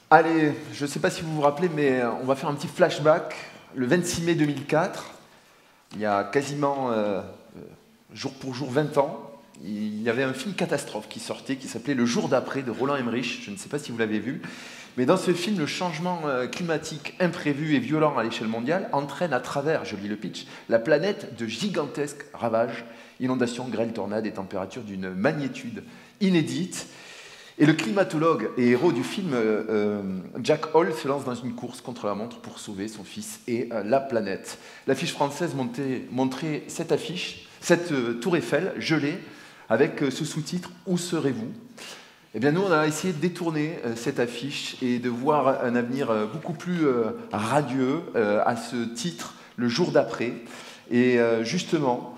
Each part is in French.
Allez, je ne sais pas si vous vous rappelez, mais on va faire un petit flashback. Le 26 mai 2004, il y a quasiment jour pour jour 20 ans, il y avait un film catastrophe qui sortait, qui s'appelait Le jour d'après de Roland Emmerich. Je ne sais pas si vous l'avez vu. Mais dans ce film, le changement climatique imprévu et violent à l'échelle mondiale entraîne à travers, je lis le pitch, la planète de gigantesques ravages, inondations, grêles, tornades et températures d'une magnitude inédite. Et le climatologue et héros du film, Jack Hall, se lance dans une course contre la montre pour sauver son fils et la planète. L'affiche française montrait cette affiche, cette tour Eiffel gelée, avec ce sous-titre « Où serez-vous » Eh bien, nous, on a essayé de détourner cette affiche et de voir un avenir beaucoup plus radieux à ce titre, le jour d'après. Et justement,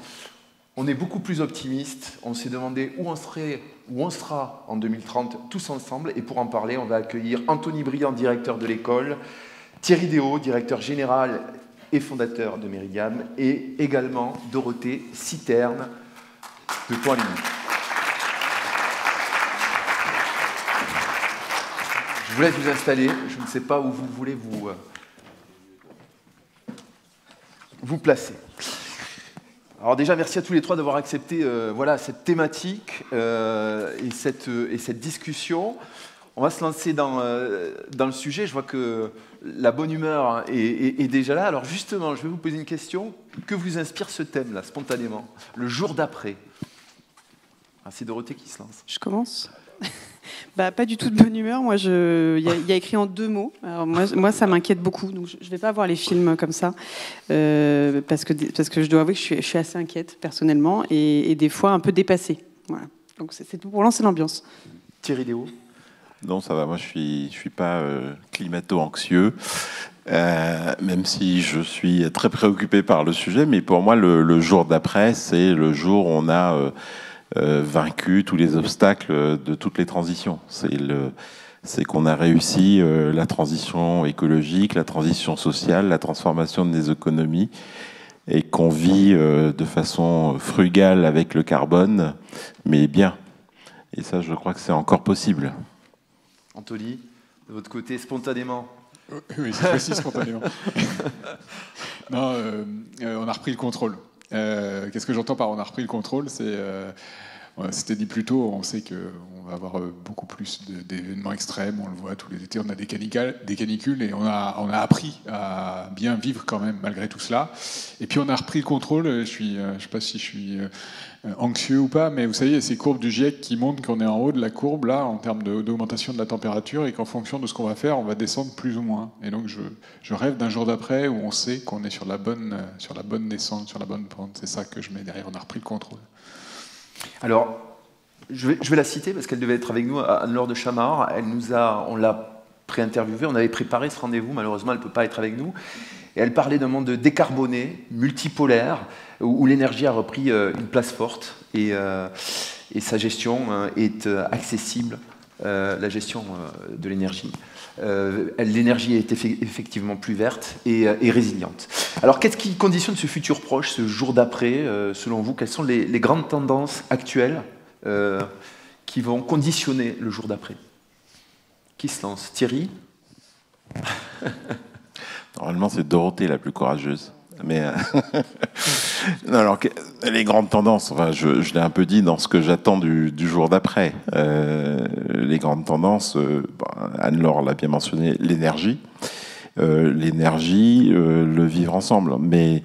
on est beaucoup plus optimiste. On s'est demandé où on sera en 2030 tous ensemble. Et pour en parler, on va accueillir Anthony Briand, directeur de l'école, Thierry Déhaut, directeur général et fondateur de Méridiam, et également Dorothée Citerne de Point Limite. Je vous laisse vous installer. Je ne sais pas où vous voulez vous placer. Alors déjà, merci à tous les trois d'avoir accepté voilà, cette thématique et cette discussion. On va se lancer dans le sujet. Je vois que la bonne humeur est déjà là. Alors justement, je vais vous poser une question. Que vous inspire ce thème-là, spontanément? Le jour d'après. Ah, c'est Dorothée qui se lance. Je commence. Bah, pas du tout de bonne humeur. Moi, il y a écrit en 2 mots. Alors, moi, ça m'inquiète beaucoup. Donc, je ne vais pas voir les films comme ça. Parce que je dois avouer que je suis assez inquiète, personnellement, et des fois un peu dépassée. Voilà. Donc, c'est tout pour lancer l'ambiance. Thierry Déhaut? Non, ça va. Moi, je suis pas climato-anxieux, même si je suis très préoccupé par le sujet. Mais pour moi, le jour d'après, c'est le jour où on a vaincu tous les obstacles de toutes les transitions. C'est qu'on a réussi la transition écologique, la transition sociale, la transformation des économies, et qu'on vit de façon frugale avec le carbone, mais bien. Et ça, je crois que c'est encore possible. Anthony, de votre côté, spontanément? Oui, c'est aussi spontanément. Non, on a repris le contrôle. Qu'est-ce que j'entends par on a repris le contrôle? C'était dit plus tôt, on sait qu'on va avoir beaucoup plus d'événements extrêmes, on le voit tous les étés, on a des canicules et on a appris à bien vivre quand même malgré tout cela. Et puis on a repris le contrôle, je ne sais pas si je suis anxieux ou pas, mais vous savez, il y a ces courbes du GIEC qui montrent qu'on est en haut de la courbe là en termes d'augmentation de la température et qu'en fonction de ce qu'on va faire, on va descendre plus ou moins. Et donc je rêve d'un jour d'après où on sait qu'on est sur la bonne descente, sur la bonne pente. C'est ça que je mets derrière, on a repris le contrôle. Alors, je vais la citer parce qu'elle devait être avec nous, Anne-Laure de Chamard. On l'a pré-interviewée, on avait préparé ce rendez-vous, malheureusement elle ne peut pas être avec nous. Et elle parlait d'un monde décarboné, multipolaire, où l'énergie a repris une place forte et sa gestion est accessible, la gestion de l'énergie. L'énergie est effectivement plus verte et résiliente. Alors, qu'est-ce qui conditionne ce futur proche, ce jour d'après, selon vous? Quelles sont les grandes tendances actuelles qui vont conditionner le jour d'après? Qui se lance? Thierry? Normalement, c'est Dorothée la plus courageuse. Mais non, alors, les grandes tendances, enfin, je l'ai un peu dit dans ce que j'attends du jour d'après. Les grandes tendances, Anne-Laure l'a bien mentionné, l'énergie, le vivre ensemble. Mais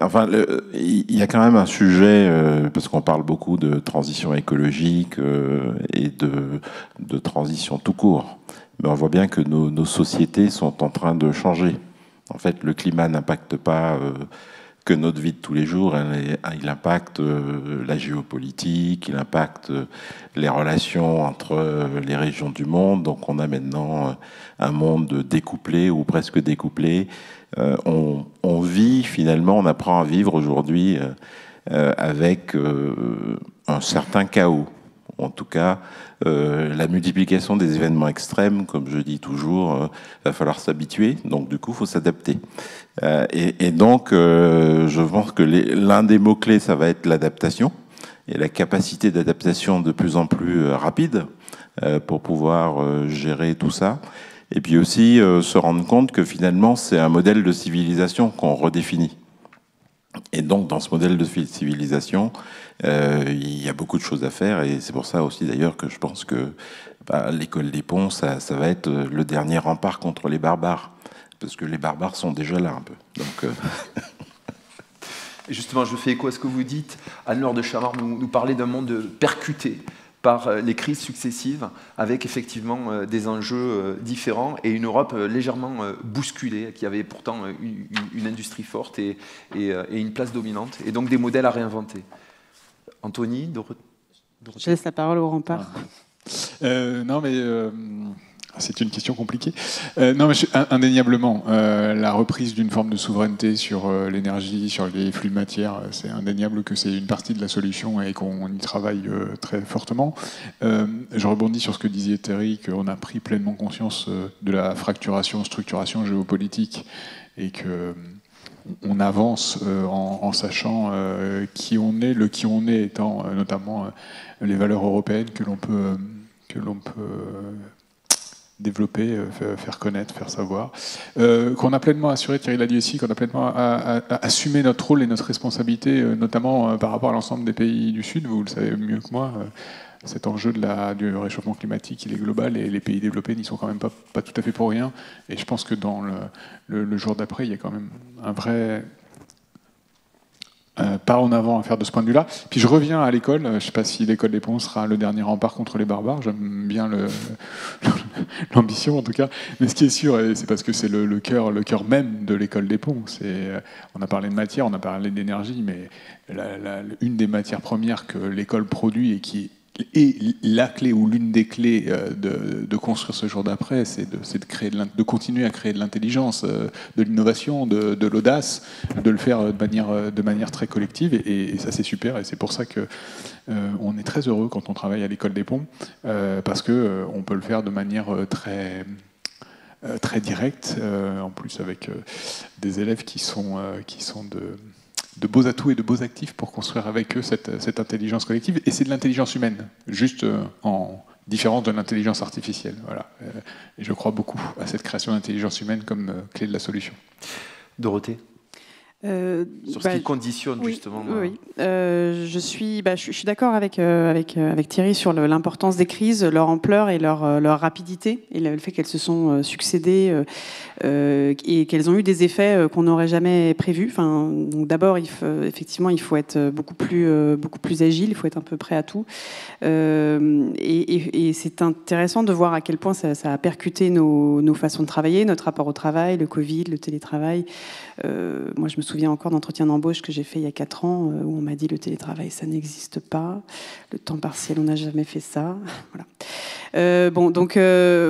enfin, il y a quand même un sujet, parce qu'on parle beaucoup de transition écologique et de transition tout court. Mais on voit bien que nos sociétés sont en train de changer. En fait, le climat n'impacte pas que notre vie de tous les jours, il impacte la géopolitique, il impacte les relations entre les régions du monde. Donc on a maintenant un monde découplé ou presque découplé. On vit finalement, on apprend à vivre aujourd'hui avec un certain chaos. En tout cas, la multiplication des événements extrêmes, comme je dis toujours, va falloir s'habituer. Donc, du coup, il faut s'adapter. Et donc, je pense que l'un des mots-clés, ça va être l'adaptation et la capacité d'adaptation de plus en plus rapide. pour pouvoir gérer tout ça. Et puis aussi se rendre compte que finalement, c'est un modèle de civilisation qu'on redéfinit. Et donc, dans ce modèle de civilisation, il y a beaucoup de choses à faire. Et c'est pour ça aussi, d'ailleurs, que je pense que l'école des ponts, ça va être le dernier rempart contre les barbares. Parce que les barbares sont déjà là, un peu. Donc, Justement, je fais écho à ce que vous dites. Anne-Laure de Chamard nous parlait d'un monde percuté par les crises successives, avec effectivement des enjeux différents et une Europe légèrement bousculée, qui avait pourtant une industrie forte et une place dominante, et donc des modèles à réinventer. Anthony, Dorothée. Je laisse la parole au rempart. Non, mais c'est une question compliquée. Non, mais indéniablement, la reprise d'une forme de souveraineté sur l'énergie, sur les flux de matière, c'est indéniable que c'est une partie de la solution et qu'on y travaille très fortement. Je rebondis sur ce que disait Thierry, qu'on a pris pleinement conscience de la fracturation, structuration géopolitique et que on avance en sachant qui on est, le qui on est étant notamment les valeurs européennes que l'on peut développer, faire connaître, faire savoir, qu'on a pleinement assuré, Thierry l'a dit aussi, qu'on a pleinement assumé notre rôle et notre responsabilité, notamment par rapport à l'ensemble des pays du Sud. Vous le savez mieux que moi, cet enjeu du réchauffement climatique, il est global et les pays développés n'y sont quand même pas tout à fait pour rien. Et je pense que dans le jour d'après, il y a quand même un vrai pas en avant à faire de ce point de vue-là. Puis je reviens à l'école. Je ne sais pas si l'école des ponts sera le dernier rempart contre les barbares. J'aime bien l'ambition en tout cas. Mais ce qui est sûr, et c'est parce que c'est le cœur même de l'école des ponts. On a parlé de matière, on a parlé d'énergie, mais une des matières premières que l'école produit et qui est la clé ou l'une des clés de construire ce jour d'après, c'est de continuer à créer de l'intelligence, de l'innovation, de l'audace, de le faire de manière très collective. Et ça, c'est super. Et c'est pour ça que on est très heureux quand on travaille à l'école des ponts, parce que on peut le faire de manière très directe, en plus avec des élèves qui sont de beaux atouts et de beaux actifs pour construire avec eux cette intelligence collective. Et c'est de l'intelligence humaine, juste en différence de l'intelligence artificielle. Voilà. Et je crois beaucoup à cette création d'intelligence humaine comme clé de la solution. Dorothée, sur ce qui conditionne justement. Oui. Je suis d'accord avec Thierry sur l'importance des crises, leur ampleur et leur rapidité, et le fait qu'elles se sont succédées et qu'elles ont eu des effets qu'on n'aurait jamais prévus. Donc d'abord, il faut être beaucoup plus agile, il faut être un peu prêt à tout. Et c'est intéressant de voir à quel point ça a percuté nos façons de travailler, notre rapport au travail, le Covid, le télétravail. Moi, je me souviens encore d'entretiens d'embauche que j'ai fait il y a 4 ans où on m'a dit le télétravail, ça n'existe pas. Le temps partiel, on n'a jamais fait ça. Voilà.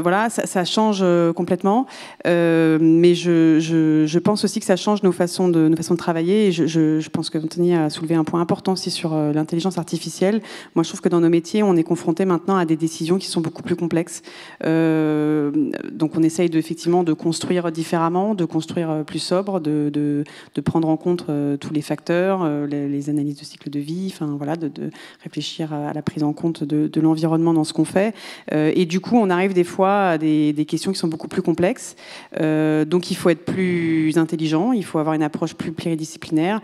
Voilà, ça change complètement. Mais je pense aussi que ça change nos façons de travailler. Et je pense que Anthony a soulevé un point important aussi sur l'intelligence artificielle. Moi, je trouve que dans nos métiers, on est confronté maintenant à des décisions qui sont beaucoup plus complexes. Donc, on essaye effectivement de construire différemment, de construire plus sobre, de prendre en compte tous les facteurs, les analyses de cycle de vie, de réfléchir à la prise en compte de l'environnement dans ce qu'on fait. Et du coup, on arrive des fois à des questions qui sont beaucoup plus complexes. Donc, il faut être plus intelligent, il faut avoir une approche plus pluridisciplinaire.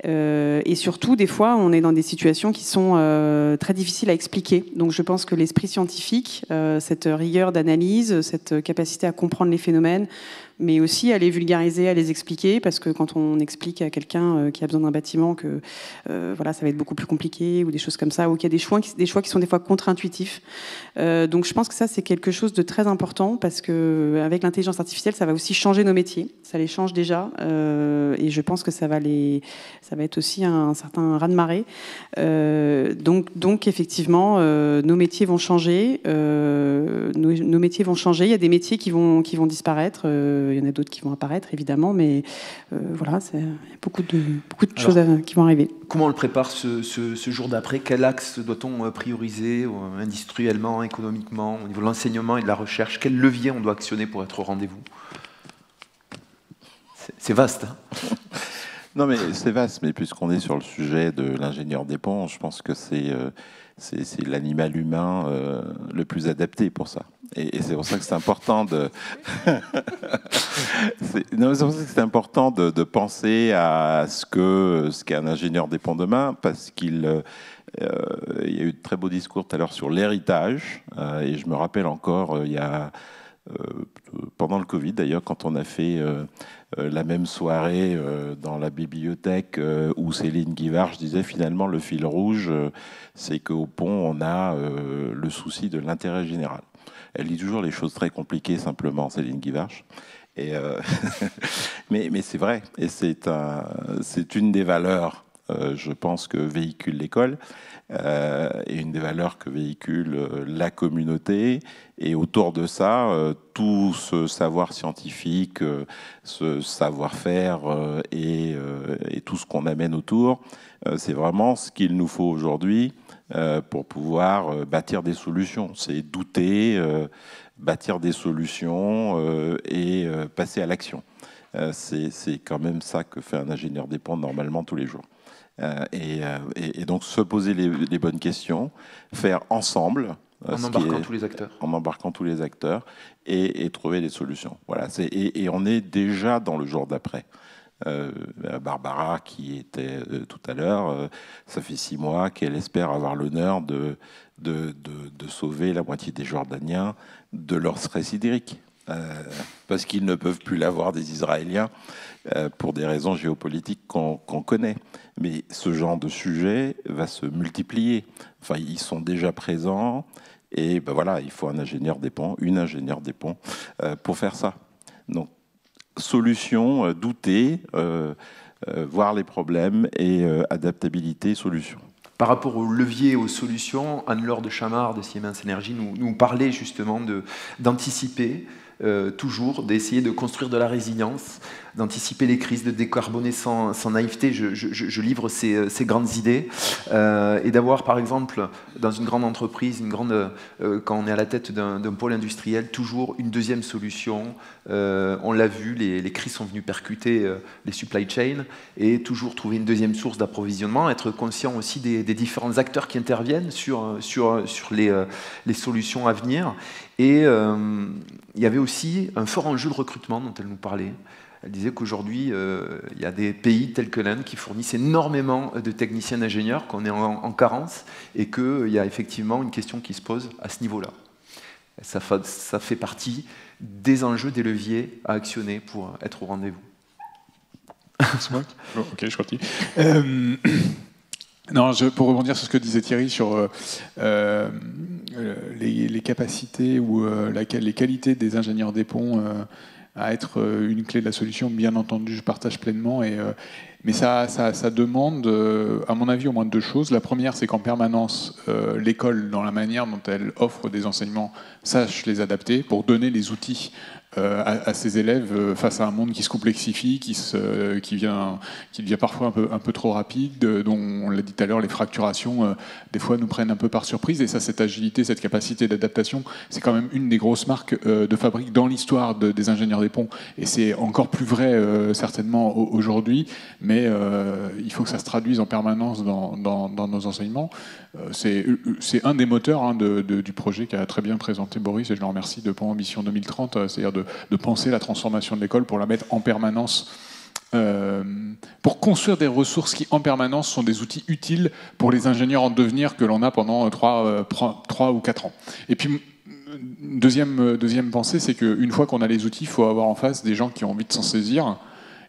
Et surtout, des fois, on est dans des situations qui sont très difficiles à expliquer. Donc, je pense que l'esprit scientifique, cette rigueur d'analyse, cette capacité à comprendre les phénomènes, mais aussi à les vulgariser, à les expliquer, parce que quand on explique à quelqu'un qui a besoin d'un bâtiment que ça va être beaucoup plus compliqué, ou des choses comme ça, ou qu'il y a des choix qui sont des fois contre-intuitifs. Donc je pense que ça, c'est quelque chose de très important, parce qu'avec l'intelligence artificielle, ça va aussi changer nos métiers. Ça les change déjà, et je pense que ça va être aussi un certain raz-de-marée. Donc effectivement, nos métiers vont changer. Nos métiers vont changer. Il y a des métiers qui vont disparaître. Il y en a d'autres qui vont apparaître, évidemment, mais voilà, il y a beaucoup de choses qui vont arriver. Comment on le prépare ce jour d'après? Quel axe doit-on prioriser industriellement, économiquement, au niveau de l'enseignement et de la recherche? Quel levier on doit actionner pour être au rendez-vous? C'est vaste. Hein. Non, mais c'est vaste, mais puisqu'on est sur le sujet de l'ingénieur des ponts, je pense que c'est l'animal humain le plus adapté pour ça. Et c'est pour ça que c'est important de... c'est pour ça que c'est important de penser à ce qu'est un ingénieur des ponts demain, parce qu'il... il y a eu de très beaux discours tout à l'heure sur l'héritage, et je me rappelle encore, il y a... pendant le Covid d'ailleurs, quand on a fait la même soirée dans la bibliothèque où Céline Guivard disait finalement le fil rouge, c'est qu'au pont on a le souci de l'intérêt général. Elle dit toujours les choses très compliquées simplement, Céline Guivard. Et mais c'est vrai, et c'est une des valeurs, je pense, que véhicule l'école. Et une des valeurs que véhicule la communauté. Et autour de ça, tout ce savoir scientifique, ce savoir-faire et tout ce qu'on amène autour, c'est vraiment ce qu'il nous faut aujourd'hui pour pouvoir bâtir des solutions. C'est douter, bâtir des solutions et passer à l'action. C'est quand même ça que fait un ingénieur des ponts normalement tous les jours. Et donc se poser les bonnes questions, faire ensemble, en embarquant tous les acteurs, et trouver des solutions. Voilà. Et on est déjà dans le jour d'après. Barbara qui était tout à l'heure, ça fait 6 mois qu'elle espère avoir l'honneur de sauver la moitié des Jordaniens de leur stress hydrique. Parce qu'ils ne peuvent plus l'avoir des Israéliens pour des raisons géopolitiques qu'on connaît. Mais ce genre de sujet va se multiplier. Enfin, ils sont déjà présents et ben voilà, il faut un ingénieur des ponts, une ingénieure des ponts pour faire ça. Donc, solution, douter, voir les problèmes et adaptabilité, solution. Par rapport aux leviers et aux solutions, Anne-Laure de Chamard de Siemens Energy nous parlait justement d'anticiper, toujours, d'essayer de construire de la résilience, d'anticiper les crises, de décarboner sans naïveté. Je livre ces grandes idées. Et d'avoir, par exemple, dans une grande entreprise, quand on est à la tête d'un pôle industriel, toujours une deuxième solution. On l'a vu, les crises sont venues percuter les supply chains, et toujours trouver une deuxième source d'approvisionnement, être conscient aussi des différents acteurs qui interviennent sur les solutions à venir. Et il y avait aussi un fort enjeu de recrutement dont elle nous parlait. Elle disait qu'aujourd'hui, il y a des pays tels que l'Inde qui fournissent énormément de techniciens d'ingénieurs, qu'on est en carence, et qu'il y a effectivement une question qui se pose à ce niveau-là. Ça fait partie des enjeux, des leviers à actionner pour être au rendez-vous. C'est moi ? Ok, je continue. Non, pour rebondir sur ce que disait Thierry sur les capacités ou les qualités des ingénieurs des ponts à être une clé de la solution, bien entendu, je partage pleinement. Mais ça demande, à mon avis, au moins 2 choses. La première, c'est qu'en permanence, l'école, dans la manière dont elle offre des enseignements, sache les adapter pour donner les outils à ses élèves face à un monde qui se complexifie, qui devient parfois un peu trop rapide, dont on l'a dit tout à l'heure, les fracturations des fois nous prennent un peu par surprise. Et ça, cette agilité, cette capacité d'adaptation, c'est quand même une des grosses marques de fabrique dans l'histoire des ingénieurs des ponts. Et c'est encore plus vrai certainement aujourd'hui, mais il faut que ça se traduise en permanence dans nos enseignements. C'est un des moteurs du projet qu'a très bien présenté Boris, et je le remercie, de Pont Ambition 2030, c'est-à-dire de penser la transformation de l'école pour la mettre en permanence, pour construire des ressources qui en permanence sont des outils utiles pour les ingénieurs en devenir que l'on a pendant 3 ou 4 ans. Et puis, deuxième pensée, c'est qu'une fois qu'on a les outils, il faut avoir en face des gens qui ont envie de s'en saisir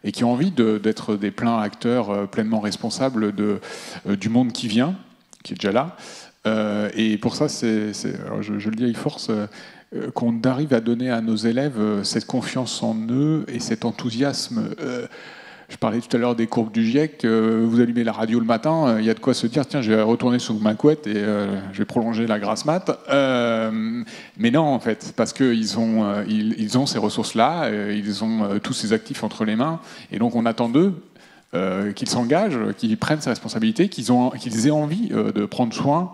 et qui ont envie d'être des pleins acteurs pleinement responsables du monde qui vient, qui est déjà là. Et pour ça, alors je le dis avec force, qu'on arrive à donner à nos élèves cette confiance en eux et cet enthousiasme. Je parlais tout à l'heure des courbes du GIEC. Vous allumez la radio le matin, il y a de quoi se dire, tiens, je vais retourner sous ma couette et je vais prolonger la grasse mat. Mais non, en fait, parce qu'ils ont ces ressources-là, ils ont tous ces actifs entre les mains, et donc on attend d'eux qu'ils s'engagent, qu'ils prennent ces responsabilités, qu'ils aient envie de prendre soin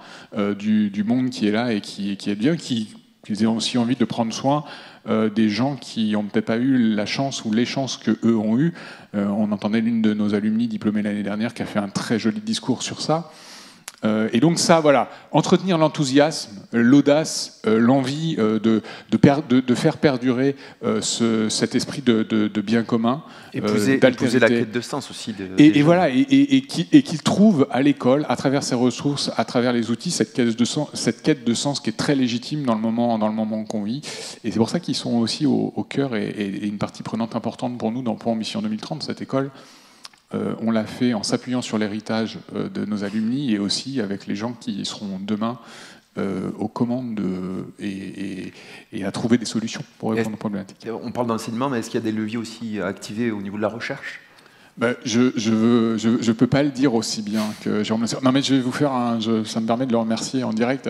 du monde qui est là et qui est bien, qu'ils aient aussi envie de prendre soin des gens qui n'ont peut-être pas eu la chance ou les chances qu'eux ont eues. On entendait l'une de nos alumni diplômées l'année dernière qui a fait un très joli discours sur ça. Et donc ça, voilà, entretenir l'enthousiasme, l'audace, l'envie de faire perdurer cet esprit de bien commun, épouser la quête de sens aussi. Et voilà, et qu'il trouve à l'école, à travers ses ressources, à travers les outils, cette quête de sens qui est très légitime dans le moment qu'on vit. Et c'est pour ça qu'ils sont aussi au cœur et une partie prenante importante pour nous pour Ambition 2030, cette école. On l'a fait en s'appuyant sur l'héritage de nos alumni et aussi avec les gens qui seront demain aux commandes et à trouver des solutions pour répondre aux problématiques. On parle d'enseignement, mais est-ce qu'il y a des leviers aussi activés au niveau de la recherche ? Je peux pas le dire aussi bien que Jérôme Le Sueur. Non, mais je vais vous faire ça me permet de le remercier en direct.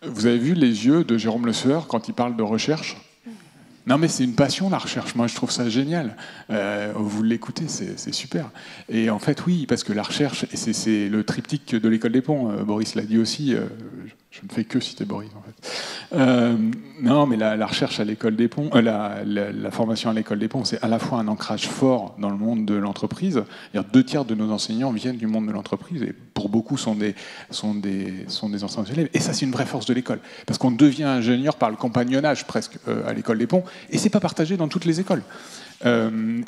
Vous avez vu les yeux de Jérôme Le Sueur quand il parle de recherche ? Non, mais c'est une passion, la recherche. Moi, je trouve ça génial. Vous l'écoutez, c'est super. Et en fait, oui, parce que la recherche, et c'est le triptyque de l'école des ponts. Boris l'a dit aussi. Je ne fais que citer Boris, en fait. Non, mais la recherche à l'école des ponts, la formation à l'école des ponts, c'est à la fois un ancrage fort dans le monde de l'entreprise. 2/3 de nos enseignants viennent du monde de l'entreprise, et pour beaucoup sont des anciens élèves. Et ça, c'est une vraie force de l'école, parce qu'on devient ingénieur par le compagnonnage presque à l'école des ponts, et c'est pas partagé dans toutes les écoles.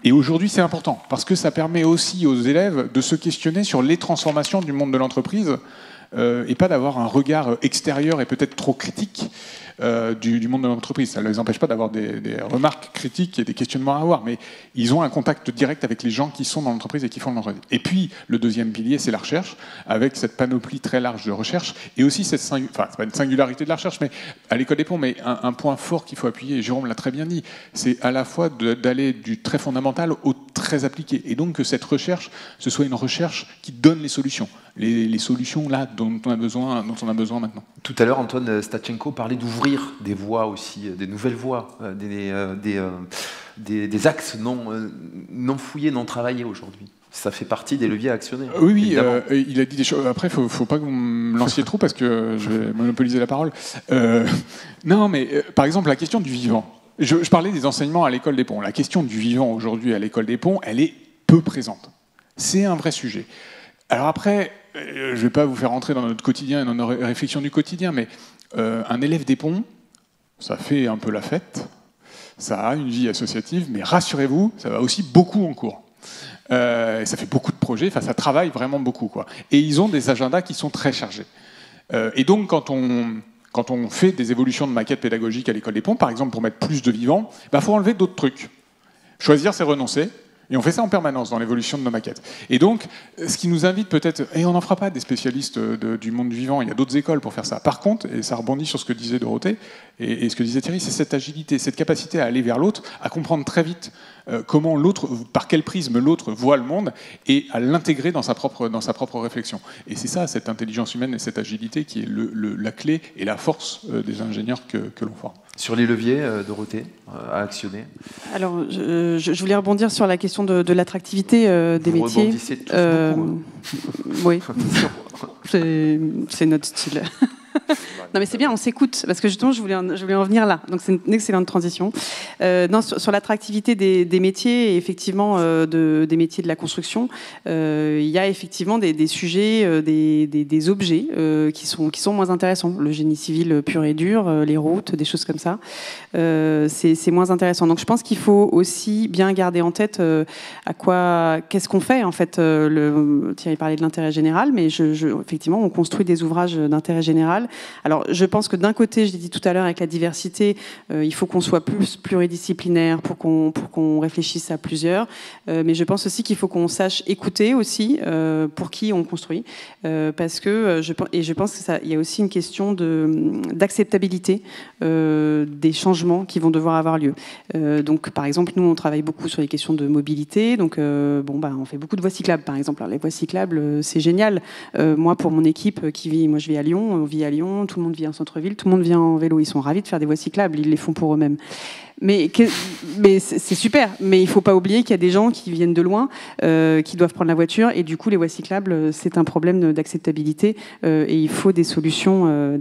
Et aujourd'hui, c'est important, parce que ça permet aussi aux élèves de se questionner sur les transformations du monde de l'entreprise, et pas d'avoir un regard extérieur et peut-être trop critique du monde de l'entreprise. Ça ne les empêche pas d'avoir des remarques critiques et des questionnements à avoir, mais ils ont un contact direct avec les gens qui sont dans l'entreprise et qui font l'entreprise. Et puis, le deuxième pilier, c'est la recherche, avec cette panoplie très large de recherche, et aussi cette c'est pas une singularité de la recherche, mais à l'école des ponts, mais un point fort qu'il faut appuyer, et Jérôme l'a très bien dit, c'est à la fois d'aller du très fondamental au très appliqué, et donc que cette recherche, ce soit une recherche qui donne les solutions. Les solutions là dont on a besoin maintenant. Tout à l'heure, Antoine Stachenko parlait d'ouvrir des voies aussi, des nouvelles voies, des axes non fouillés, non travaillés aujourd'hui. Ça fait partie des leviers à actionner. Oui, il a dit des choses. Après, faut pas que vous me lanciez trop parce que je vais monopoliser la parole. Non, mais par exemple, la question du vivant. Je parlais des enseignements à l'école des ponts. La question du vivant aujourd'hui à l'école des ponts, elle est peu présente. C'est un vrai sujet. Alors après, je ne vais pas vous faire rentrer dans notre quotidien et dans nos réflexions du quotidien, mais un élève des ponts, ça fait un peu la fête, ça a une vie associative, mais rassurez-vous, ça va aussi beaucoup en cours. Ça fait beaucoup de projets, ça travaille vraiment beaucoup, quoi. Et ils ont des agendas qui sont très chargés. Et donc, quand on fait des évolutions de maquettes pédagogiques à l'école des ponts, par exemple pour mettre plus de vivants, faut enlever d'autres trucs. Choisir, c'est renoncer. Et on fait ça en permanence dans l'évolution de nos maquettes. Et donc, ce qui nous invite peut-être, et on n'en fera pas des spécialistes du monde du vivant, il y a d'autres écoles pour faire ça. Par contre, et ça rebondit sur ce que disait Dorothée et ce que disait Thierry, c'est cette agilité, cette capacité à aller vers l'autre, à comprendre très vite comment l'autre, par quel prisme l'autre voit le monde, et à l'intégrer dans sa propre réflexion. Et c'est ça, cette intelligence humaine et cette agilité qui est la clé et la force des ingénieurs que l'on forme. Sur les leviers, Dorothée, à actionner. Alors, je voulais rebondir sur la question de l'attractivité des métiers. Vous rebondissez tous beaucoup, oui, c'est notre style. Non mais c'est bien, on s'écoute, parce que justement je voulais en venir là, donc c'est une excellente transition. Sur l'attractivité des métiers, et effectivement des métiers de la construction, il y a effectivement des sujets, des objets qui sont moins intéressants. Le génie civil pur et dur, les routes, des choses comme ça, c'est moins intéressant. Donc je pense qu'il faut aussi bien garder en tête qu'est-ce qu'on fait en fait. Thierry parlait de l'intérêt général, mais effectivement on construit des ouvrages d'intérêt général. Alors, je pense que d'un côté, je l'ai dit tout à l'heure, avec la diversité, il faut qu'on soit plus pluridisciplinaire pour qu'on réfléchisse à plusieurs. Mais je pense aussi qu'il faut qu'on sache écouter aussi pour qui on construit. Parce que je pense qu'il y a aussi une question d'acceptabilité des changements qui vont devoir avoir lieu. Donc, par exemple, nous, on travaille beaucoup sur les questions de mobilité. Donc, on fait beaucoup de voies cyclables, par exemple. Alors, les voies cyclables, c'est génial. Moi, pour mon équipe moi, je vis à Lyon, on vit à Lyon, tout le monde vit en centre-ville, tout le monde vient en vélo. Ils sont ravis de faire des voies cyclables, ils les font pour eux-mêmes. Mais c'est super. Mais il ne faut pas oublier qu'il y a des gens qui viennent de loin, qui doivent prendre la voiture, et du coup, les voies cyclables, c'est un problème d'acceptabilité, et il faut des solutions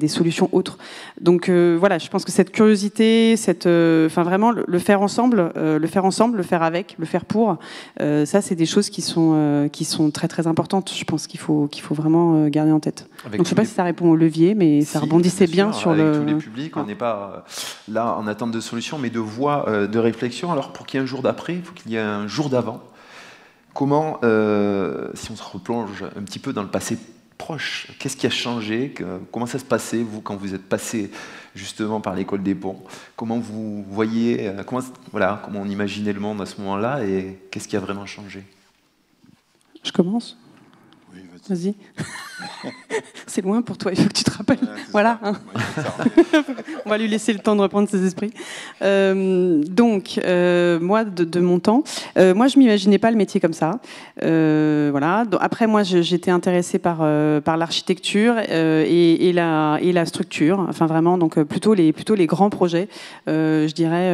autres. Donc voilà, je pense que cette curiosité, vraiment le faire ensemble, le faire avec, le faire pour, ça, c'est des choses qui sont très très importantes. Je pense qu'il faut vraiment garder en tête. Donc je ne sais pas si ça répond au levier, mais ça rebondissait bien sur avec tous les publics. On n'est pas là en attente de solutions, mais de voies de réflexion. Alors pour qu'il y ait un jour d'après, il faut qu'il y ait un jour d'avant. Comment, si on se replonge un petit peu dans le passé proche, qu'est-ce qui a changé? Comment ça se passait, vous, quand vous êtes passé justement par l'école des ponts? Comment vous voyez, comment on imaginait le monde à ce moment-là, et qu'est-ce qui a vraiment changé? Je commence? Oui, vas-y. C'est loin pour toi, il faut que tu te rappelles. Voilà. Hein. On va lui laisser le temps de reprendre ses esprits. Donc, moi, de mon temps, moi, je m'imaginais pas le métier comme ça. Voilà. Donc, après, moi, j'étais intéressée par l'architecture et la structure. Enfin, vraiment, donc plutôt les grands projets. Je dirais,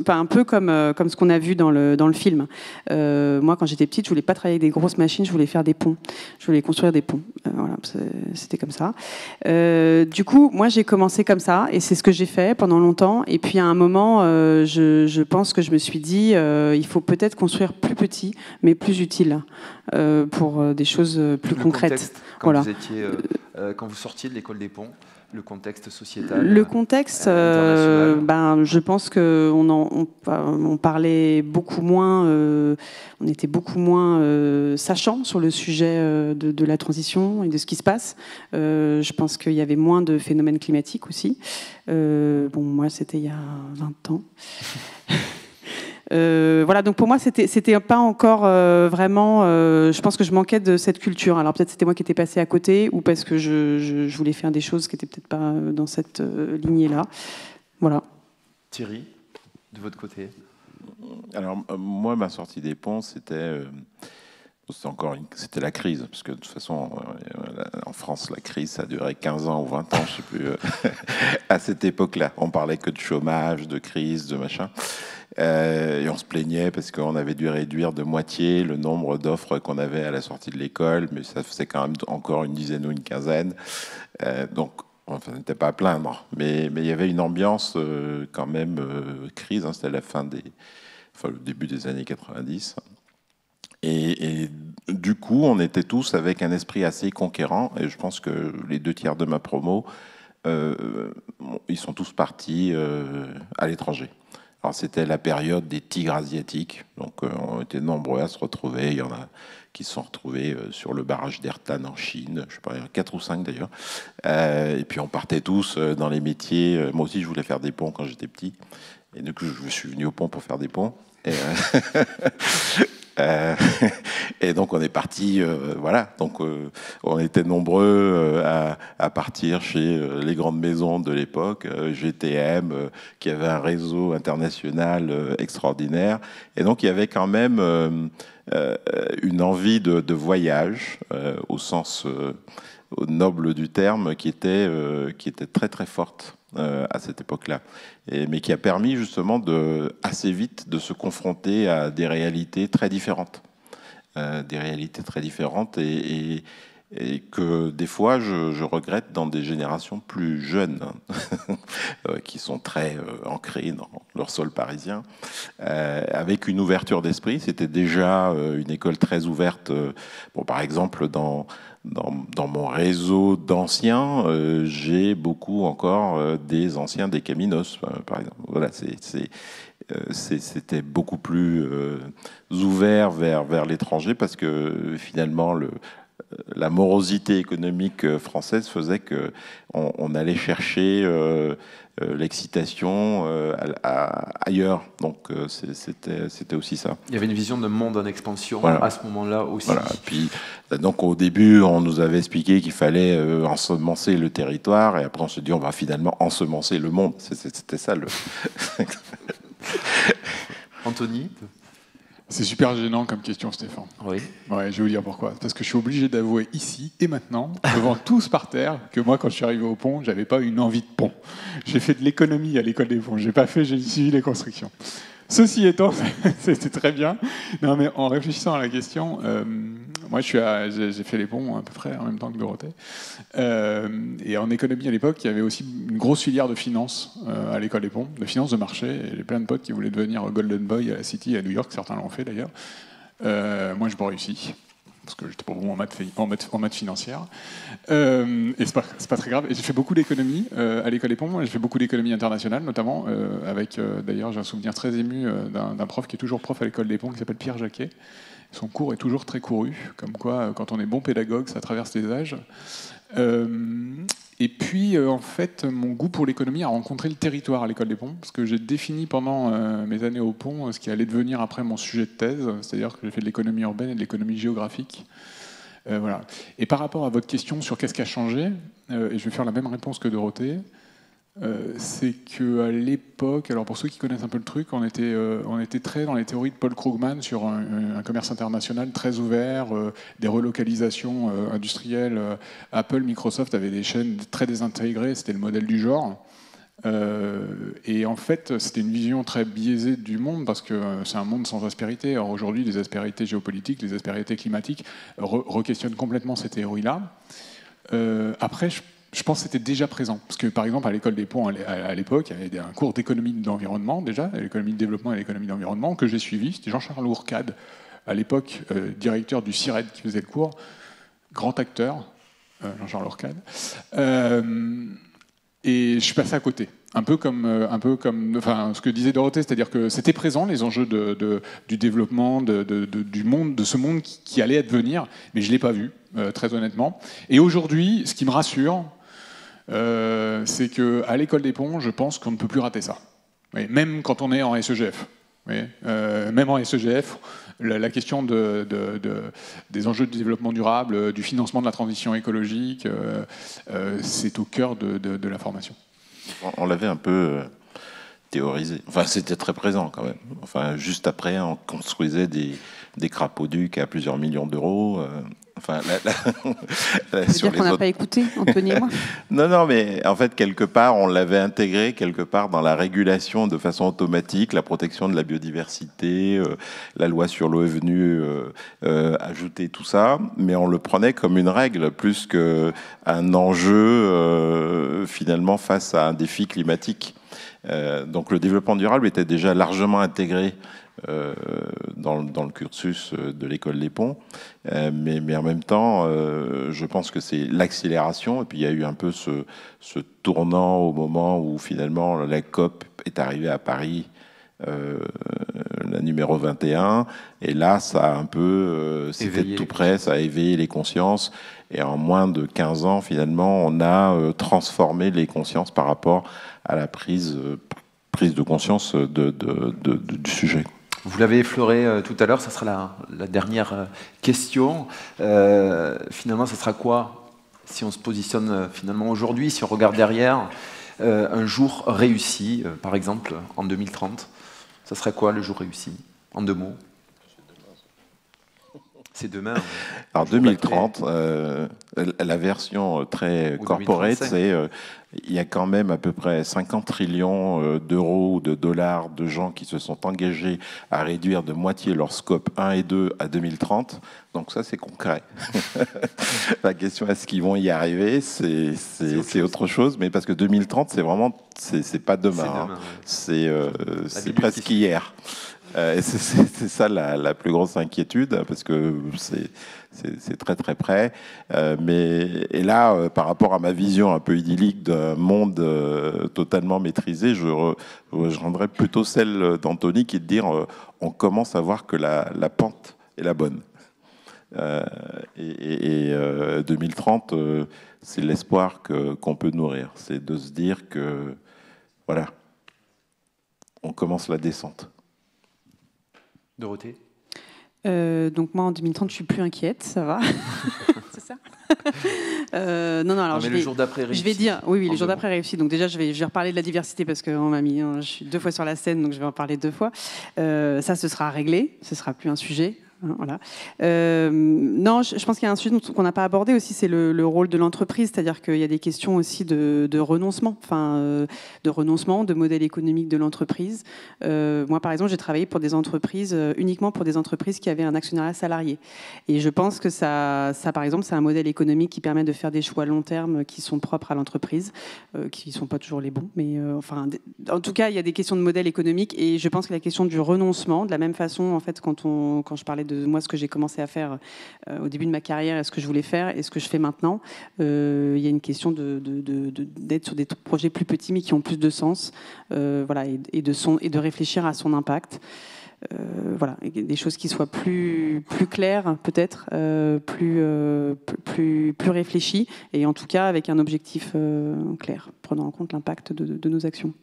un peu comme ce qu'on a vu dans le film. Moi, quand j'étais petite, je voulais pas travailler avec des grosses machines, je voulais faire des ponts. Je voulais construire des ponts. Voilà, c'était comme ça. Du coup, moi, j'ai commencé comme ça, et c'est ce que j'ai fait pendant longtemps. Et puis, à un moment, je pense que je me suis dit, il faut peut-être construire plus petit, mais plus utile, pour des choses plus concrètes. Contexte, quand vous sortiez de l'école des ponts, le contexte sociétal. Le contexte, je pense qu'on parlait beaucoup moins, on était beaucoup moins sachant sur le sujet de la transition et de ce qui se passe. Je pense qu'il y avait moins de phénomènes climatiques aussi. Moi, c'était il y a 20 ans. Voilà, donc pour moi, c'était pas encore vraiment. Je pense que je manquais de cette culture. Alors peut-être c'était moi qui étais passée à côté, ou parce que je voulais faire des choses qui étaient peut-être pas dans cette lignée-là. Voilà. Thierry, de votre côté. Alors moi, ma sortie des ponts, c'était la crise, parce que de toute façon, en France, la crise, ça a duré 15 ans ou 20 ans, je sais plus. À cette époque-là, on parlait que de chômage, de crise, de machin. Et on se plaignait parce qu'on avait dû réduire de moitié le nombre d'offres qu'on avait à la sortie de l'école, mais ça faisait quand même encore une dizaine ou une quinzaine. Donc, ça n'était pas à plaindre. Mais il y avait une ambiance quand même crise. Hein, c'était le début des années 90. Et du coup, on était tous avec un esprit assez conquérant. Et je pense que les 2 tiers de ma promo, ils sont tous partis à l'étranger. Alors, c'était la période des tigres asiatiques, donc on était nombreux à se retrouver. Il y en a qui se sont retrouvés sur le barrage d'Ertan en Chine, je sais pas, 4 ou 5 d'ailleurs. Et puis on partait tous dans les métiers. Moi aussi, je voulais faire des ponts quand j'étais petit, et du coup, je suis venu au pont pour faire des ponts. Et donc on est parti, voilà. Donc on était nombreux à partir chez les grandes maisons de l'époque, GTM, qui avait un réseau international extraordinaire. Et donc il y avait quand même une envie de voyage au sens noble du terme, qui était très très forte à cette époque-là, mais qui a permis justement assez vite de se confronter à des réalités très différentes, et que des fois je regrette dans des générations plus jeunes, qui sont très ancrées dans leur sol parisien, avec une ouverture d'esprit. C'était déjà une école très ouverte. Par exemple, dans mon réseau d'anciens, j'ai beaucoup encore des anciens des Caminos, par exemple. Voilà, c'était beaucoup plus ouvert vers l'étranger, parce que finalement la morosité économique française faisait que on allait chercher l'excitation ailleurs. Donc c'était aussi ça. Il y avait une vision de monde en expansion, voilà, à ce moment-là aussi. Voilà. Puis donc au début, on nous avait expliqué qu'il fallait ensemencer le territoire, et après on se dit on va finalement ensemencer le monde. C'était ça le. Anthony? C'est super gênant comme question, Stéphane. Oui. Ouais, je vais vous dire pourquoi. Parce que je suis obligé d'avouer ici et maintenant, devant tous par terre, que moi, quand je suis arrivé au pont, j'avais pas une envie de pont. J'ai fait de l'économie à l'école des ponts. J'ai pas fait génie civil et construction. Ceci étant, c'était très bien. Non, mais en réfléchissant à la question, moi, j'ai fait les ponts à peu près en même temps que Dorothée. Et en économie à l'époque, il y avait aussi une grosse filière de finance à l'école des ponts, de finance de marché. Et j'ai plein de potes qui voulaient devenir Golden Boy à la City, à New York. Certains l'ont fait d'ailleurs. Moi, je n'ai pas réussi. Parce que j'étais pas bon en maths financière. Et c'est pas très grave. Et j'ai fait beaucoup d'économie à l'école des ponts. J'ai fait beaucoup d'économie internationale, notamment avec, d'ailleurs, j'ai un souvenir très ému d'un prof qui est toujours prof à l'école des ponts, qui s'appelle Pierre Jacquet. Son cours est toujours très couru, comme quoi, quand on est bon pédagogue, ça traverse les âges. Et puis, en fait, mon goût pour l'économie a rencontré le territoire à l'école des ponts, parce que j'ai défini pendant mes années au pont ce qui allait devenir après mon sujet de thèse, c'est-à-dire que j'ai fait de l'économie urbaine et de l'économie géographique. Voilà. Et par rapport à votre question sur qu'est-ce qui a changé, et je vais faire la même réponse que Dorothée, c'est qu'à l'époque, alors pour ceux qui connaissent un peu le truc, on était très dans les théories de Paul Krugman sur un commerce international très ouvert, des relocalisations industrielles. Apple, Microsoft avaient des chaînes très désintégrées, c'était le modèle du genre. Et en fait, c'était une vision très biaisée du monde parce que c'est un monde sans aspérité. Or aujourd'hui, les aspérités géopolitiques, les aspérités climatiques re-questionnent complètement ces théories-là. Après, je pense que c'était déjà présent. Parce que, par exemple, à l'école des ponts, à l'époque, il y avait un cours d'économie d'environnement, déjà, l'économie de développement et l'économie d'environnement, que j'ai suivi. C'était Jean-Charles Ourcade, à l'époque, directeur du CIRED, qui faisait le cours. Grand acteur, Jean-Charles Ourcade. Et je suis passé à côté. Un peu comme enfin, ce que disait Dorothée, c'est-à-dire que c'était présent, les enjeux du développement, du monde, de ce monde qui allait advenir, mais je ne l'ai pas vu, très honnêtement. Et aujourd'hui, ce qui me rassure, c'est qu'à l'école des ponts, je pense qu'on ne peut plus rater ça. Oui, même quand on est en SEGF. Oui, même en SEGF, la question des enjeux de développement durable, du financement de la transition écologique, c'est au cœur de la formation. On l'avait un peu théorisé. Enfin, c'était très présent quand même. Enfin, juste après, on construisait des crapauducs à plusieurs millions d'euros. Enfin, dire qu'on n'a pas écouté, Anthony et moi. Non, mais en fait, quelque part, on l'avait intégré quelque part dans la régulation de façon automatique, la protection de la biodiversité, la loi sur l'eau est venue ajouter tout ça, mais on le prenait comme une règle plus qu'un enjeu finalement face à un défi climatique. Donc le développement durable était déjà largement intégré dans le cursus de l'école des ponts, mais en même temps, je pense que c'est l'accélération, et puis il y a eu un peu ce tournant au moment où finalement la COP est arrivée à Paris, la numéro 21, et là ça a un peu, c'était tout près, ça a éveillé les consciences, et en moins de 15 ans finalement on a transformé les consciences par rapport à la prise de conscience du sujet. Vous l'avez effleuré tout à l'heure, ça sera la dernière question. Finalement, ça sera quoi, si on se positionne finalement aujourd'hui, si on regarde derrière, un jour réussi, par exemple, en 2030, ça serait quoi le jour réussi, en 2 mots? C'est demain. Alors 2030, la version très corporate, c'est il y a quand même à peu près 50 trillions d'euros ou de dollars de gens qui se sont engagés à réduire de moitié leur scope 1 et 2 à 2030. Donc ça, c'est concret. La question, est-ce qu'ils vont y arriver? C'est autre chose, mais parce que 2030, c'est vraiment, c'est pas demain. C'est presque hier. Et c'est ça la plus grosse inquiétude, parce que c'est très très près. Et là, par rapport à ma vision un peu idyllique d'un monde totalement maîtrisé, je rejoindrais plutôt celle d'Anthony qui est de dire on commence à voir que la pente est la bonne. 2030, c'est l'espoir qu'on peut nourrir. C'est de se dire que, voilà, on commence la descente. Dorothée? Donc moi, en 2030, je suis plus inquiète, ça va. C'est ça. Non, alors mais le jour d'après réussi. Je vais dire, oui, le jour d'après réussi. Donc déjà, je vais reparler de la diversité parce qu'on m'a mis, je suis 2 fois sur la scène, donc je vais en parler 2 fois. Ça, ce sera réglé, ce sera plus un sujet. Voilà. Non, je pense qu'il y a un sujet qu'on n'a pas abordé aussi, c'est le rôle de l'entreprise, c'est-à-dire qu'il y a des questions aussi de renoncement, de renoncement, de modèle économique de l'entreprise. Moi, par exemple, j'ai travaillé pour des entreprises, uniquement pour des entreprises qui avaient un actionnariat salarié. Et je pense que ça par exemple, c'est un modèle économique qui permet de faire des choix long terme qui sont propres à l'entreprise, qui ne sont pas toujours les bons, mais en tout cas, il y a des questions de modèle économique, et je pense que la question du renoncement, de la même façon, en fait, quand je parlais de moi, ce que j'ai commencé à faire au début de ma carrière, et ce que je voulais faire, et ce que je fais maintenant, il y a une question d'être sur des projets plus petits, mais qui ont plus de sens, voilà, et de réfléchir à son impact. Voilà, des choses qui soient plus claires, peut-être, plus réfléchies, et en tout cas avec un objectif clair, prenant en compte l'impact de nos actions.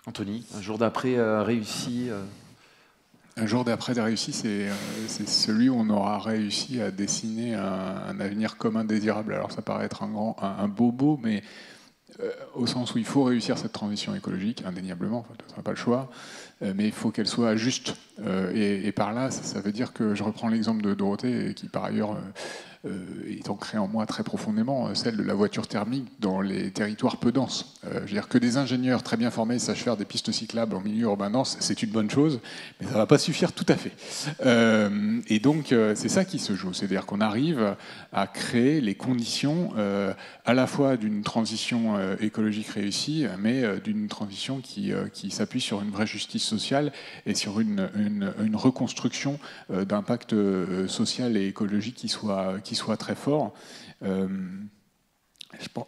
Anthony, un jour d'après réussi Un jour d'après de réussi, c'est celui où on aura réussi à dessiner un avenir commun désirable. Alors ça paraît être un bobo, mais au sens où il faut réussir cette transition écologique, indéniablement, enfin, on n'a pas le choix, mais il faut qu'elle soit juste. Et par là, ça veut dire que je reprends l'exemple de Dorothée, qui par ailleurs est ancrée en moi très profondément, celle de la voiture thermique dans les territoires peu denses. Je veux dire que des ingénieurs très bien formés sachent faire des pistes cyclables en milieu urbain dense, c'est une bonne chose, mais ça ne va pas suffire tout à fait. Et donc, c'est ça qui se joue, c'est-à-dire qu'on arrive à créer les conditions à la fois d'une transition écologique réussie, mais d'une transition qui s'appuie sur une vraie justice sociale et sur une reconstruction d'impact social et écologique qui soit très fort.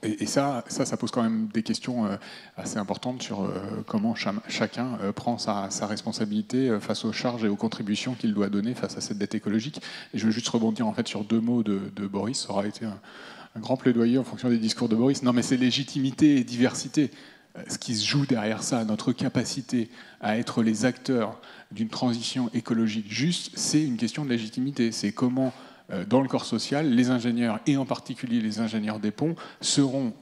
Et ça pose quand même des questions assez importantes sur comment chacun prend sa responsabilité face aux charges et aux contributions qu'il doit donner face à cette dette écologique. Et je veux juste rebondir en fait sur 2 mots de Boris. Ça aura été un grand plaidoyer en fonction des discours de Boris. Non, mais c'est légitimité et diversité. Ce qui se joue derrière ça, notre capacité à être les acteurs d'une transition écologique juste, c'est une question de légitimité. C'est comment, dans le corps social, les ingénieurs, et en particulier les ingénieurs des ponts, seront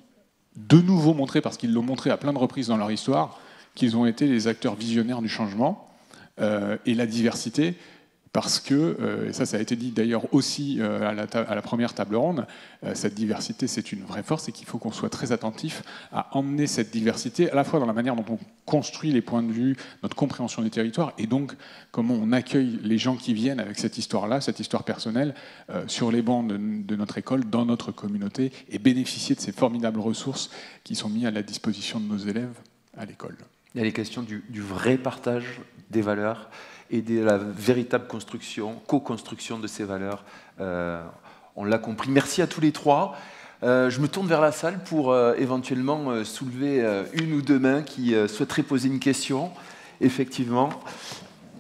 de nouveau montrés, parce qu'ils l'ont montré à plein de reprises dans leur histoire, qu'ils ont été les acteurs visionnaires du changement, et la diversité, parce que, et ça a été dit d'ailleurs aussi à la première table ronde, cette diversité c'est une vraie force et qu'il faut qu'on soit très attentif à emmener cette diversité à la fois dans la manière dont on construit les points de vue, notre compréhension des territoires, et donc comment on accueille les gens qui viennent avec cette histoire-là, cette histoire personnelle, sur les bancs de notre école, dans notre communauté, et bénéficier de ces formidables ressources qui sont mises à la disposition de nos élèves à l'école. Il y a les questions du vrai partage des valeurs et de la véritable co-construction de ces valeurs. On l'a compris. Merci à tous les 3. Je me tourne vers la salle pour éventuellement soulever une ou 2 mains qui souhaiteraient poser une question. Effectivement,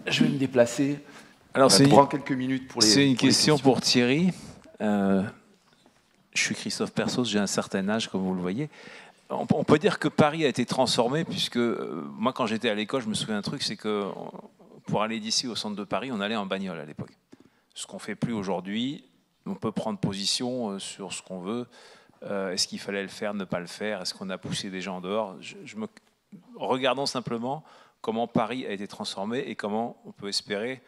je vais me déplacer. Alors, ça prend quelques minutes pour les C'est une pour les question questions. pour Thierry. Je suis Christophe Persos, j'ai un certain âge, comme vous le voyez. On peut dire que Paris a été transformé, puisque moi, quand j'étais à l'école, je me souviens d'un truc, c'est que pour aller d'ici au centre de Paris, on allait en bagnole à l'époque. Ce qu'on ne fait plus aujourd'hui, on peut prendre position sur ce qu'on veut. Est-ce qu'il fallait le faire, ne pas le faire? Est-ce qu'on a poussé des gens en dehors? Regardons simplement comment Paris a été transformé et comment on peut espérer,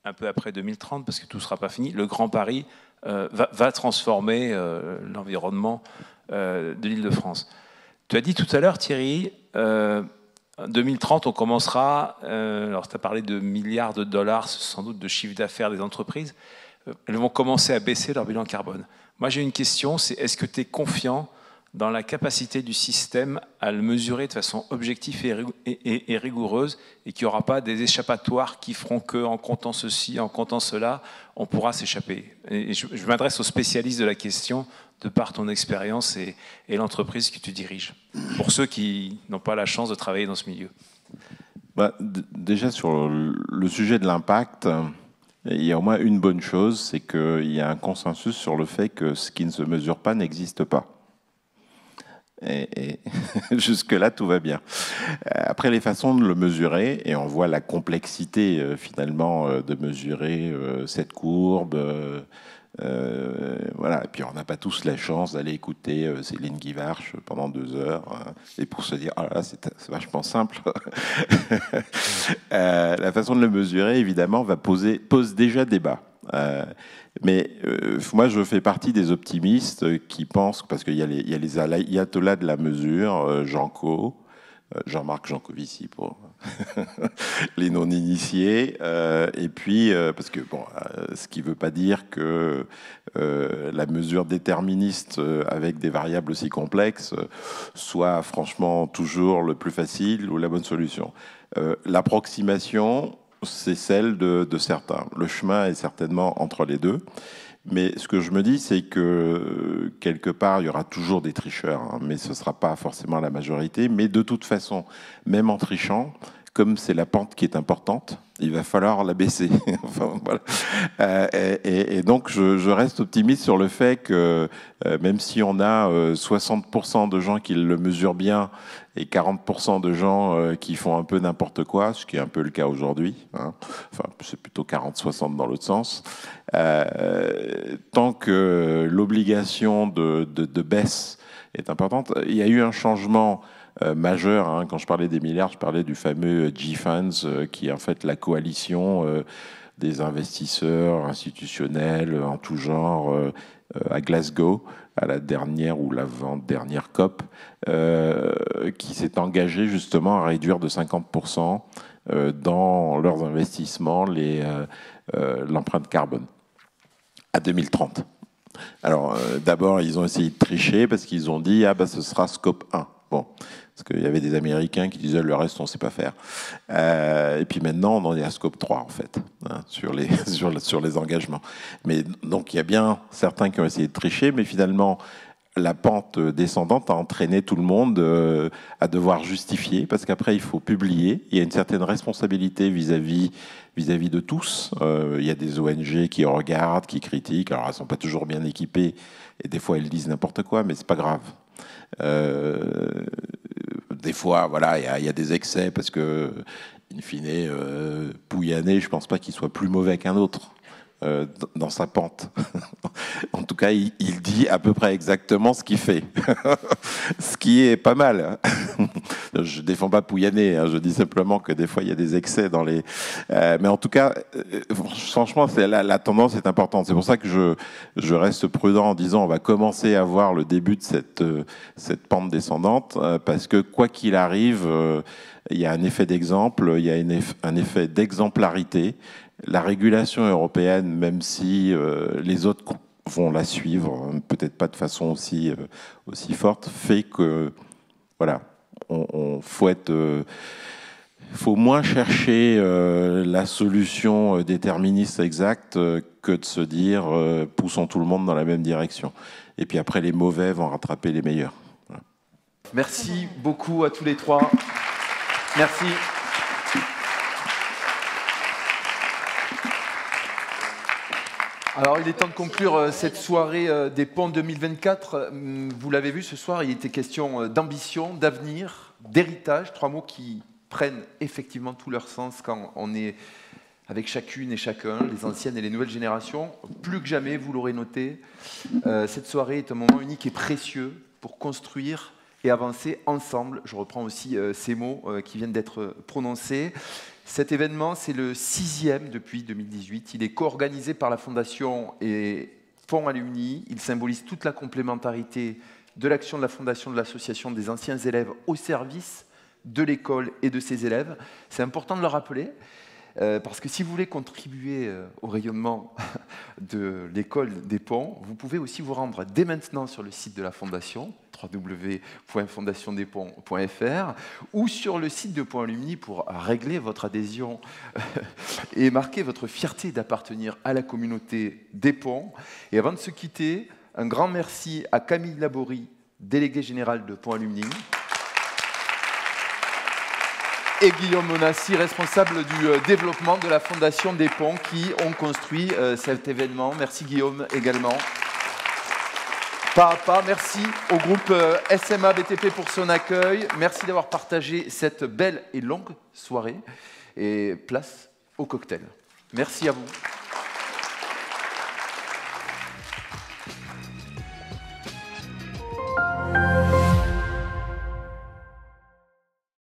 un peu après 2030, parce que tout ne sera pas fini, le Grand Paris va transformer l'environnement de l'Île-de-France. Tu as dit tout à l'heure, Thierry, en 2030, on commencera, alors tu as parlé de milliards de dollars, sans doute de chiffre d'affaires des entreprises, elles vont commencer à baisser leur bilan carbone. Moi, j'ai une question, c'est est-ce que tu es confiant dans la capacité du système à le mesurer de façon objective et rigoureuse, et qu'il n'y aura pas des échappatoires qui feront qu'en comptant ceci, en comptant cela, on pourra s'échapper. Et je m'adresse aux spécialistes de la question, de par ton expérience et l'entreprise que tu diriges, pour ceux qui n'ont pas la chance de travailler dans ce milieu. Déjà, sur le sujet de l'impact, il y a au moins une bonne chose, c'est qu'il y a un consensus sur le fait que ce qui ne se mesure pas n'existe pas. Et jusque-là, tout va bien. Après, les façons de le mesurer, et on voit la complexité finalement de mesurer cette courbe, Voilà. Et puis on n'a pas tous la chance d'aller écouter Céline Guivarch pendant 2 heures et pour se dire ah là c'est vachement simple. La façon de le mesurer évidemment pose déjà débat. Mais moi, je fais partie des optimistes qui pensent, parce qu'il y a les ayatollahs de la mesure, Jean-Marc Jancovici pour les non-initiés, et puis, parce que, bon, ce qui ne veut pas dire que la mesure déterministe avec des variables aussi complexes soit franchement toujours le plus facile ou la bonne solution. L'approximation, c'est celle de certains. Le chemin est certainement entre les deux. Mais ce que je me dis, c'est que quelque part, il y aura toujours des tricheurs, hein, mais ce ne sera pas forcément la majorité. Mais de toute façon, même en trichant, comme c'est la pente qui est importante, il va falloir la baisser. Enfin, voilà. Et donc, je reste optimiste sur le fait que même si on a 60% de gens qui le mesurent bien et 40% de gens qui font un peu n'importe quoi, ce qui est un peu le cas aujourd'hui, hein. Enfin, c'est plutôt 40-60 dans l'autre sens, tant que l'obligation de baisse est importante, il y a eu un changement majeur, hein. Quand je parlais des milliards, je parlais du fameux G-Funds, qui est en fait la coalition des investisseurs institutionnels en tout genre à Glasgow, à la dernière ou l'avant-dernière COP, qui s'est engagé justement à réduire de 50% dans leurs investissements l'empreinte carbone à 2030. Alors d'abord, ils ont essayé de tricher parce qu'ils ont dit « Ah ben ce sera scope 1 ». Bon, parce qu'il y avait des Américains qui disaient le reste on ne sait pas faire. Et puis maintenant on en est à scope 3 en fait, hein, sur les engagements. Mais donc il y a bien certains qui ont essayé de tricher, mais finalement la pente descendante a entraîné tout le monde à devoir justifier, parce qu'après il faut publier. Il y a une certaine responsabilité vis-à-vis de tous. Il y a des ONG qui regardent, qui critiquent. Alors elles ne sont pas toujours bien équipées et des fois elles disent n'importe quoi, mais c'est pas grave. Des fois, voilà, il y a des excès parce que, in fine, Pouyanné, je pense pas qu'il soit plus mauvais qu'un autre dans sa pente. En tout cas, il dit à peu près exactement ce qu'il fait, ce qui est pas mal. Je défends pas Pouyanné, hein, je dis simplement que des fois il y a des excès dans les. Mais en tout cas, franchement, la tendance est importante. C'est pour ça que je reste prudent en disant on va commencer à voir le début de cette pente descendante, parce que quoi qu'il arrive, il y a un effet d'exemple, il y a un effet d'exemplarité. La régulation européenne, même si les autres vont la suivre, peut-être pas de façon aussi forte, fait que voilà, faut moins chercher la solution déterministe exacte que de se dire poussons tout le monde dans la même direction. Et puis après, les mauvais vont rattraper les meilleurs. Voilà. Merci beaucoup à tous les trois. Merci. Alors, il est temps de conclure cette soirée des ponts 2024. Vous l'avez vu ce soir, il était question d'ambition, d'avenir, d'héritage, 3 mots qui prennent effectivement tout leur sens quand on est avec chacune et chacun, les anciennes et les nouvelles générations. Plus que jamais, vous l'aurez noté, cette soirée est un moment unique et précieux pour construire et avancer ensemble. Je reprends aussi ces mots qui viennent d'être prononcés. Cet événement, c'est le 6e depuis 2018. Il est co-organisé par la Fondation et Ponts Alumni. Il symbolise toute la complémentarité de l'action de la Fondation de l'Association des anciens élèves au service de l'école et de ses élèves. C'est important de le rappeler, parce que si vous voulez contribuer au rayonnement de l'école des ponts, vous pouvez aussi vous rendre dès maintenant sur le site de la Fondation, www.fondationdesponts.fr, ou sur le site de Ponts Alumni pour régler votre adhésion et marquer votre fierté d'appartenir à la communauté des ponts. Et avant de se quitter, un grand merci à Camille Laborie, déléguée générale de Ponts Alumni, et Guillaume Monassi, responsable du développement de la Fondation des Ponts, qui ont construit cet événement. Merci Guillaume également. Pas à pas, merci au groupe SMA BTP pour son accueil. Merci d'avoir partagé cette belle et longue soirée. Et place au cocktail. Merci à vous.